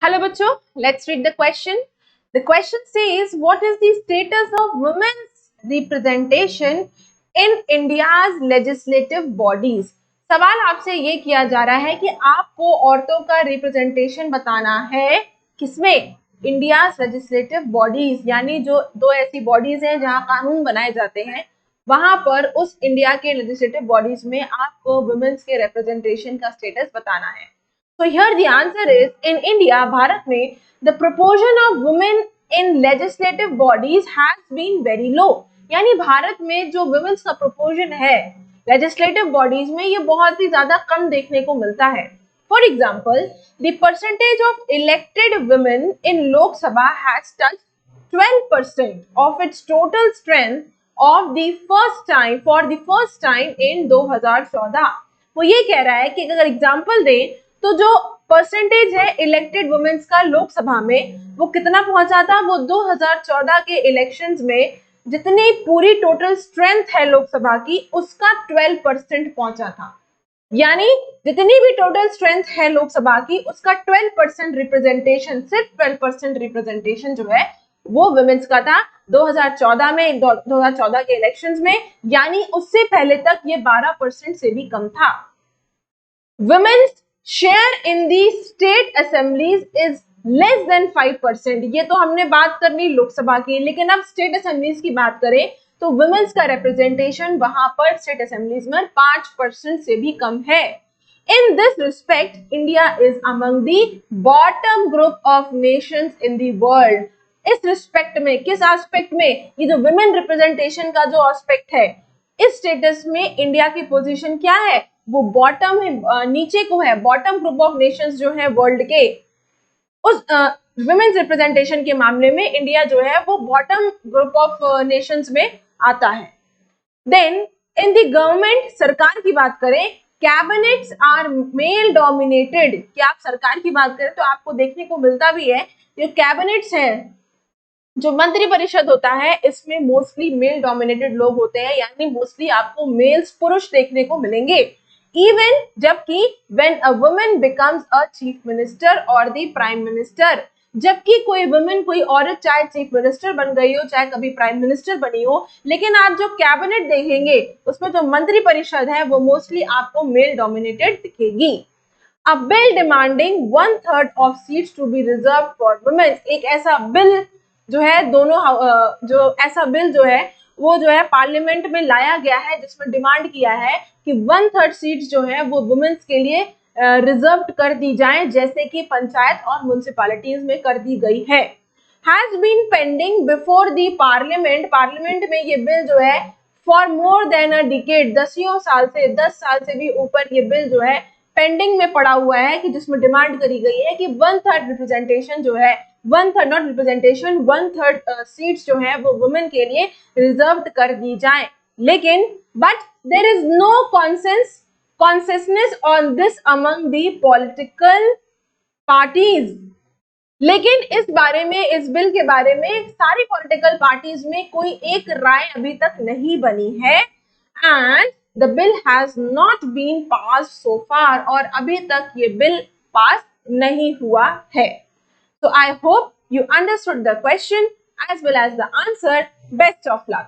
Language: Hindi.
Hello, bachcho. Let's read the question. The question says, what is the status of women's representation in India's legislative bodies? सवाल आपसे ये किया जा रहा है कि आपको औरतों का रिप्रेजेंटेशन बताना है किसमें? इंडिया लेजिस्लेटिव बॉडीज, यानी जो दो ऐसी बॉडीज हैं जहां कानून बनाए जाते हैं, वहां पर उस इंडिया के लेजिस्लेटिव बॉडीज में आपको वुमेन्स के रिप्रेजेंटेशन का स्टेटस बताना है. So here the answer is, in India, Bharat में, the proportion of women in legislative bodies has been very low. यानी भारत में जो women's का proportion है legislative bodies में, ये बहुत ही ज्यादा कम देखने को मिलता है. For example, the percentage of elected women in Lok Sabha has touched 12% of its total strength of the first time in 2014. वो ये कह रहा है कि अगर एग्जाम्पल दें तो जो परसेंटेज है इलेक्टेड वुमेन्स का लोकसभा में, वो कितना पहुंचा था? वो 2014 के इलेक्शंस में जितनी पूरी टोटल स्ट्रेंथ है लोकसभा की, उसका 12% पहुंचा था. यानी जितनी भी टोटल स्ट्रेंथ है लोकसभा की, उसका 12% रिप्रेजेंटेशन, सिर्फ 12% रिप्रेजेंटेशन जो है वो वुमेन्स का था 2014 में, 2014 के इलेक्शंस में. यानी उससे पहले तक ये 12% से भी कम था. Women's share in the state assemblies is less than 5%. ये तो हमने बात कर ली लोकसभा की, लेकिन अब स्टेट असेंबलीज की बात करें तो वुमेन्स का रिप्रेजेंटेशन वहां पर स्टेट असेंबलीज में 5% से भी कम है. In this respect India is among the bottom group of Nations in the world. इस रिस्पेक्ट में, किस एस्पेक्ट में? ये जो वुमेन रिप्रेजेंटेशन का जो एस्पेक्ट है, इस स्टेटस में इंडिया की पोजीशन क्या है? वो बॉटम है, नीचे को है. बॉटम ग्रुप ऑफ नेशंस जो है वर्ल्ड के, उस वुमेन्स रिप्रेजेंटेशन के मामले में इंडिया जो है वो बॉटम ग्रुप ऑफ नेशंस में आता है. देन इन द गवर्नमेंट, सरकार की बात करें, कैबिनेट्स आर मेल डोमिनेटेड. कि आप सरकार की बात करें तो आपको देखने को मिलता भी है, जो कैबिनेट्स है, जो मंत्री परिषद होता है, इसमें मोस्टली मेल डोमिनेटेड लोग होते हैं. यानी मोस्टली आपको मेल्स, पुरुष देखने को मिलेंगे. इवन जबकि when a woman becomes a chief minister और द प्राइम मिनिस्टर, जबकि कोई वुमन, कोई औरत चाहे चीफ मिनिस्टर बन गई हो, चाहे कभी प्राइम मिनिस्टर बनी हो, लेकिन आप जो कैबिनेट देखेंगे उसमें जो मंत्री परिषद है वो मोस्टली आपको मेल डोमिनेटेड दिखेगी. A bill demanding 1/3 of seats to be reserve for women. एक ऐसा बिल जो है, जो ऐसा बिल जो है वो जो है पार्लियामेंट में लाया गया है, जिसमें डिमांड किया है कि 1/3 सीट्स जो है वो वुमेन्स के लिए रिजर्व कर दी जाए, जैसे कि पंचायत और म्युनिसिपैलिटीज में कर दी गई है. Has been pending before the parliament. Parliament में ये बिल जो है for more than a decade, 10 साल से भी ऊपर ये बिल जो है पेंडिंग में पड़ा हुआ है, कि जिसमें डिमांड करी गई है कि 1/3 रिप्रेजेंटेशन जो है, 1/3 नॉट रिप्रेजेंटेशन, 1/3 सीट्स जो है वो वुमेन के लिए रिजर्व कर दी जाए. लेकिन but there is no consensus on this among the political parties. लेकिन इस बारे में, इस बिल के बारे में सारी पॉलिटिकल पार्टीज में कोई एक राय अभी तक नहीं बनी है. And the bill has not been passed so far. और अभी तक ये बिल पास नहीं हुआ है. So I hope you understood the question as well as the answer. Best of luck.